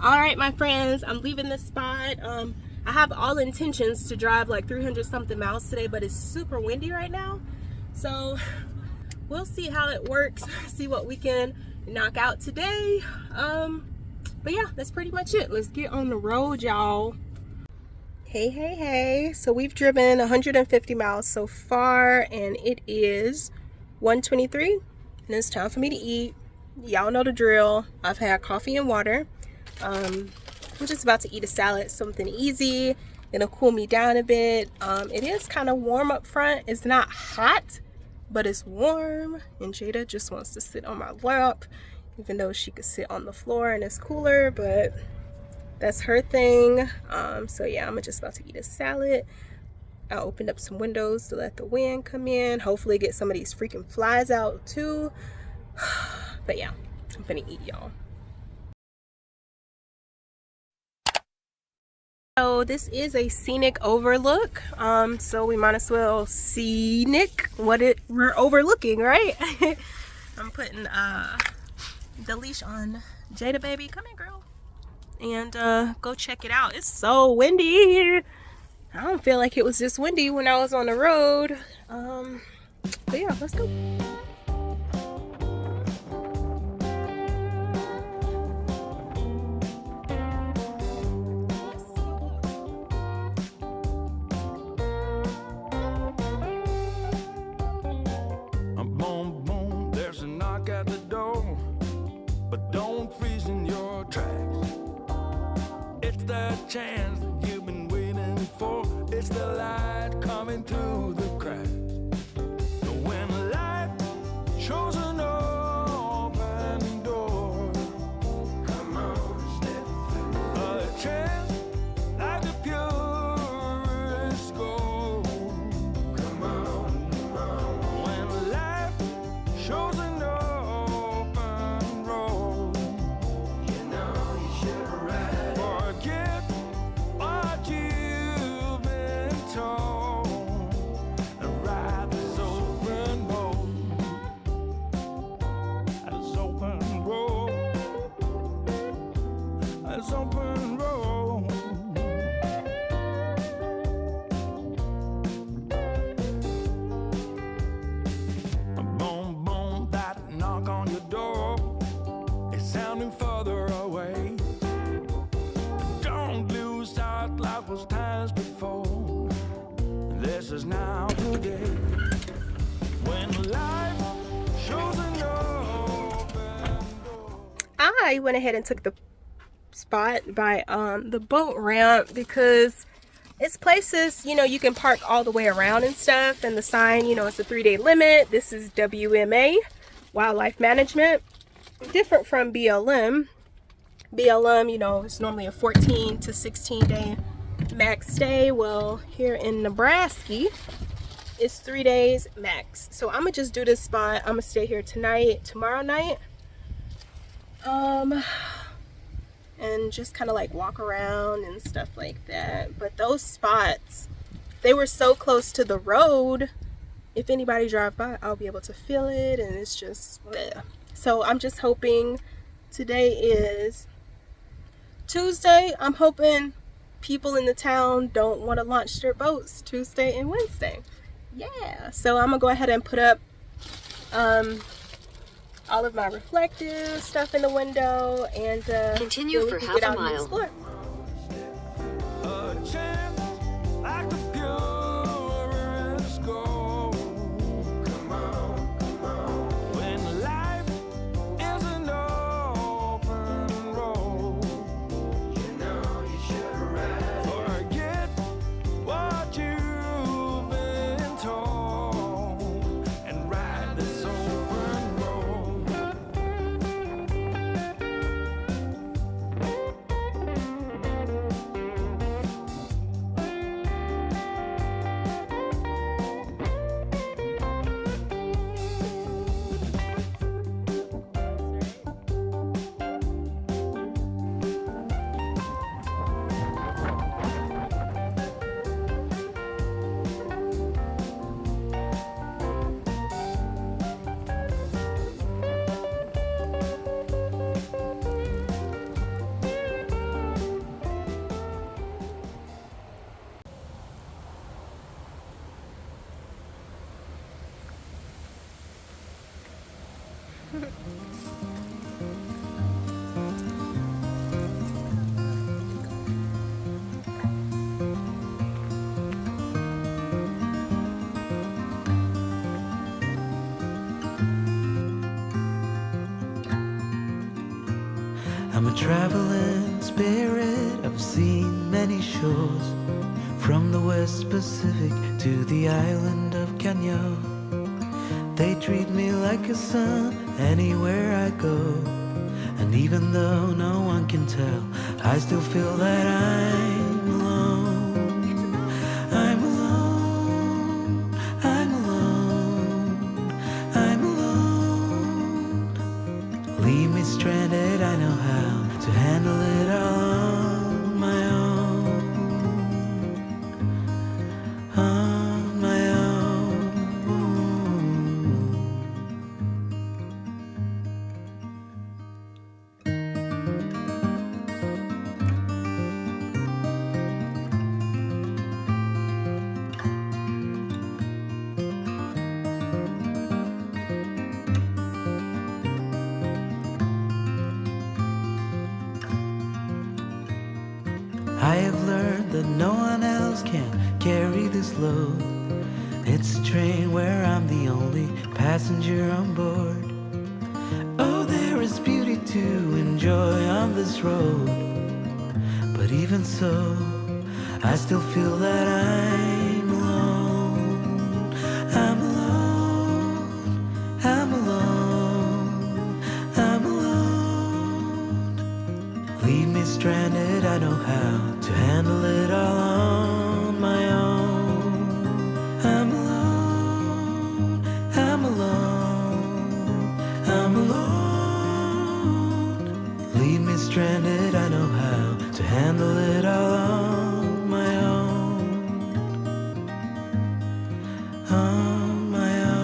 All right, my friends, I'm leaving this spot. I have all intentions to drive like 300 something miles today, but it's super windy right now. So we'll see how it works, see what we can knock out today. But yeah, that's pretty much it. Let's get on the road, y'all. Hey. So we've driven 150 miles so far, and it is 1:23, and it's time for me to eat. Y'all know the drill. I've had coffee and water. I'm just about to eat a salad, something easy. It'll cool me down a bit. It is kind of warm up front. It's not hot, but it's warm. And Jada just wants to sit on my lap, even though she could sit on the floor and it's cooler, but that's her thing. So yeah, I'm just about to eat a salad. I opened up some windows to let the wind come in. Hopefully get some of these freaking flies out too. But yeah, I'm gonna eat, y'all. So this is a scenic overlook, so we might as well scenic what we're overlooking, right? I'm putting the leash on Jada, baby. Come here, girl, and go check it out. It's so windy. I don't feel like it was this windy when I was on the road. But yeah, let's go. Chance that you've been waiting for. It's the light coming through the cracks. When life shows an open door, come on, step through. A chance like the purest gold. Come on. When life shows an open road, you know you should ride. Forget what you've been told and ride this open road. This open road. This open road. Boom, boom, that knock on your door. It's sounding further away. Don't lose sight, life was times before. This is now today. When life shows an open door. I went ahead and took the spot by the boat ramp because it's places, you know, you can park all the way around and stuff, and the sign, you know, it's a 3-day limit. This is WMA, Wildlife Management, different from BLM. BLM, you know, it's normally a 14 to 16 day max stay. Well, here in Nebraska, it's 3 days max. So I'm gonna just do this spot. I'm gonna stay here tonight, tomorrow night, and just kind of like walk around and stuff like that. But those spots, they were so close to the road. If anybody drive by, I'll be able to feel it, and it's just bleh. So I'm just hoping. Today is Tuesday. I'm hoping people in the town don't want to launch their boats Tuesday and Wednesday. Yeah, so I'm gonna go ahead and put up all of my reflective stuff in the window, and continue for half a mile. A chance like the purest gold. Come on. When life is an open road, you know you should ride. Forget what you've been told and ride this open road. traveling spirit, I've seen many shores, from the West Pacific to the island of Kenya. They treat me like a son anywhere I go. And even though no one can tell, I still feel that I'm alone. I'm alone. I'm alone. I'm alone. Leave me stranded, I know how to handle it all on my own. On my own. I have learned that no one else can carry this load. It's a train where I'm the only passenger on board. Oh, there is beauty to enjoy on this road. But even so, I still feel that I'm alone. I'm alone. I'm alone. I'm alone. Leave me stranded, I know how to handle it all on my own. I'm alone. I'm alone. I'm alone. Leave me stranded, I know how to handle it all on my own. On my own.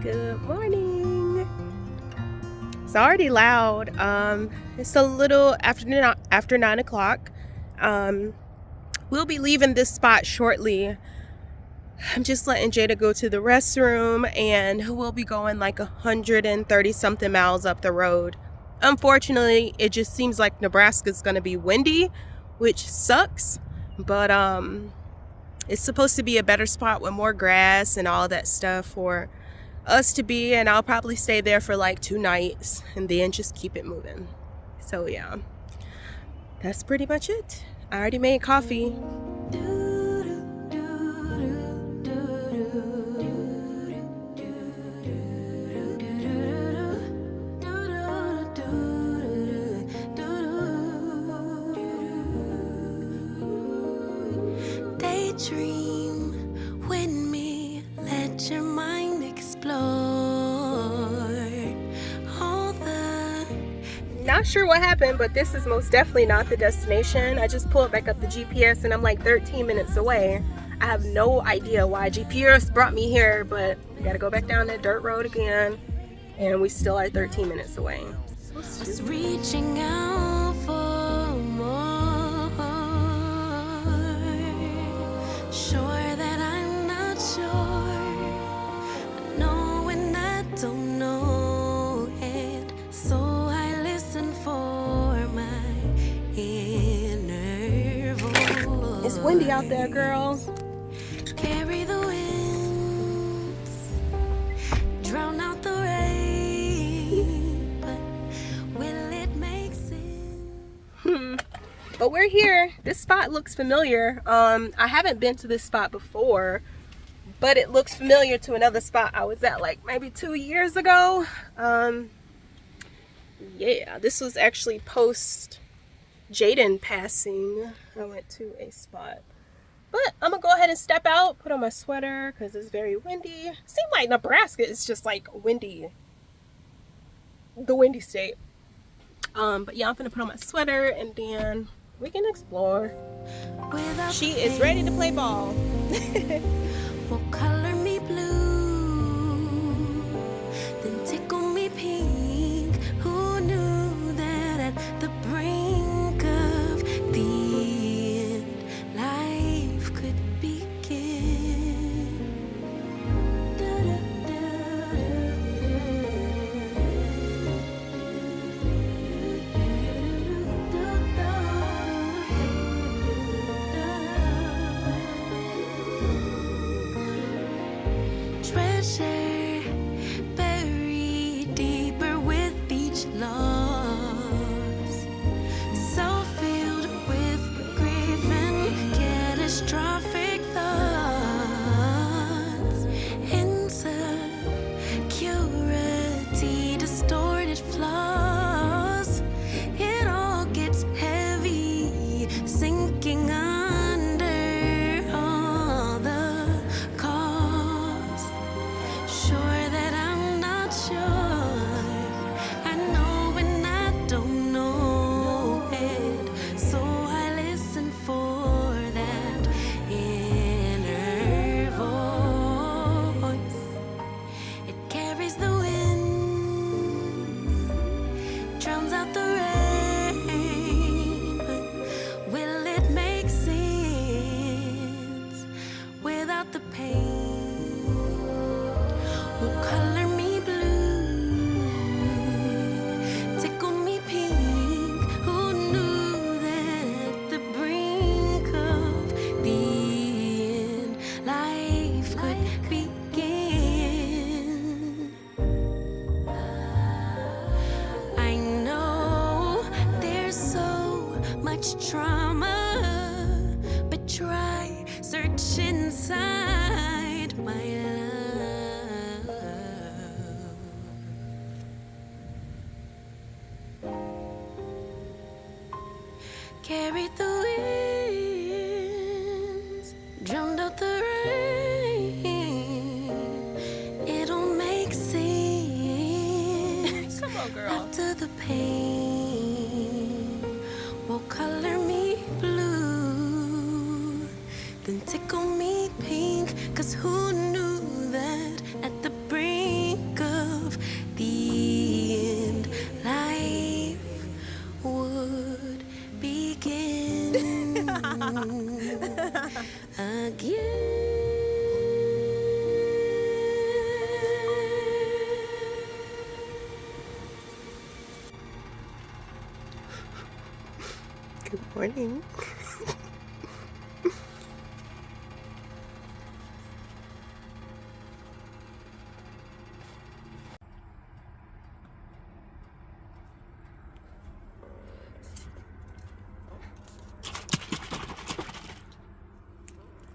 Good morning. It's already loud. It's a little after 9 o'clock. We'll be leaving this spot shortly. I'm just letting Jada go to the restroom, and we'll be going like 130 something miles up the road. Unfortunately, it just seems like Nebraska's gonna be windy, which sucks, but it's supposed to be a better spot with more grass and all that stuff for us to be, and I'll probably stay there for like 2 nights and then just keep it moving. So yeah, that's pretty much it. I already made coffee. Daydream with me, let your mind explore all the. Not sure what happened, but this is most definitely not the destination. I just pulled back up the GPS and I'm like 13 minutes away. I have no idea why GPS brought me here, but I gotta go back down that dirt road again, and we still are 13 minutes away. So Was reaching out for more. Sure that I'm not sure. I know and I don't know it. So I listen for my inner voice. it's windy out there, girls. Carry the winds, drown out the rain, but will it make sense? But we're here. This spot looks familiar. I haven't been to this spot before, but it looks familiar to another spot I was at like maybe 2 years ago. Yeah, this was actually post Jaden passing. I went to a spot. But I'm gonna go ahead and step out, put on my sweater because it's very windy. It seems like Nebraska is just like windy. The windy state. But yeah, I'm gonna put on my sweater and then we can explore. Without She is ready to play ball. will color me blue, then tickle me pink. Who knew that at the brink of the end, life could begin? much trauma, but try search inside my love. Carried the winds, drowned out the rain. It don't make sense. Come on, girl. After the pain, will color me blue, then tickle me pink. 'Cause who knew that at the brink of the end, life would begin again. Good morning.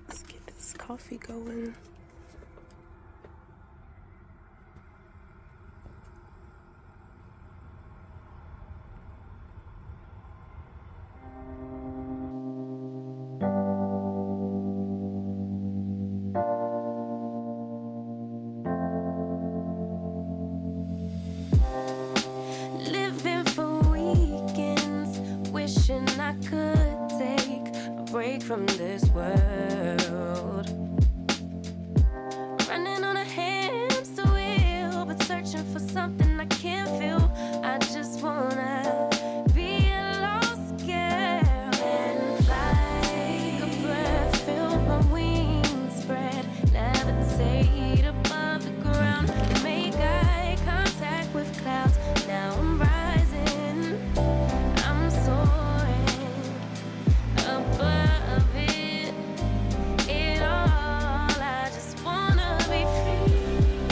Let's get this coffee going. Living for weekends, wishing I could take a break from this world. Running on a hamster wheel, but searching for something I can't feel. I just wanna be a lost girl and fly. Take a breath, feel my wings spread, levitate above the ground, make eye contact with clouds. Now I'm rising, I'm soaring above it all. I just wanna be free.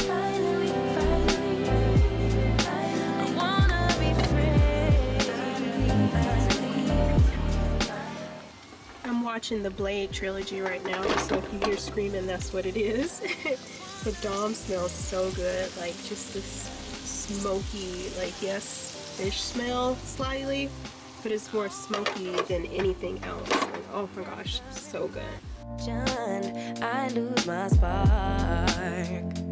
Finally, I wanna be free. I'm watching the Blade trilogy right now, so if you hear screaming, that's what it is. The Dom smells so good, like just this smoky, like yes, fish smell slightly, but it's more smoky than anything else. Like, oh my gosh, so good. I lose my spark.